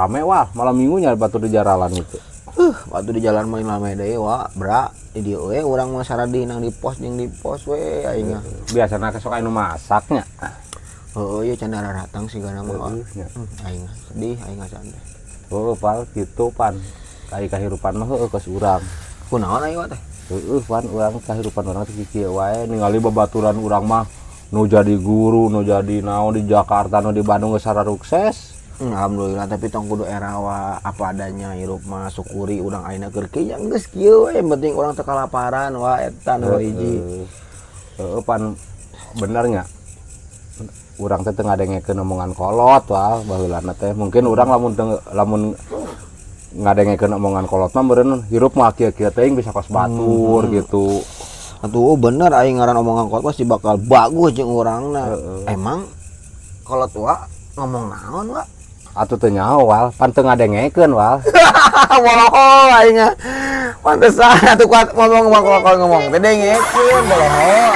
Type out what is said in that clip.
rame wal malam minggunya batu di jaralan itu. Waktu di jalan main lame deui wa bra di dieu we urang mah saradi nang di pos jeung di pos we aing. Biasana kesok anu masaknya. Heueuh ieu can datang sigana mah. Aing sedih aing santai. Oh pal kitu pan. Kai kahirupan mah heueuh geus urang. Kunaon aing teh? Heueuh pan urang kahirupan urang teh kieu wae ningali babaturan urang mah nu jadi guru, nu jadi naon di Jakarta, nu di Bandung geus sararukses. Alhamdulillah tapi tong kudu erawa apa adanya hirup mah syukuri urang ayeuna keur kieu geus kieu we penting urang teu kalaparan wa eta nu hiji. Heeh pan bener nya. Urang teh teu ngadengekeun omongan kolot wah baheulana teh mungkin urang lamun ngadengekeun omongan kolot mah meureun hirup mah kieu-kieu teuing bisa kos batur gitu. Atuh bener aing ngaran omongan kolot pasti bakal bagus jeung urangna. Emang kolot wa ngomong naon wa? Atuh teu nyaho wal, pan teu ngadengekeun wal. Waloho aing pantesan atuh kuat ngomong teh dengekeun boloho.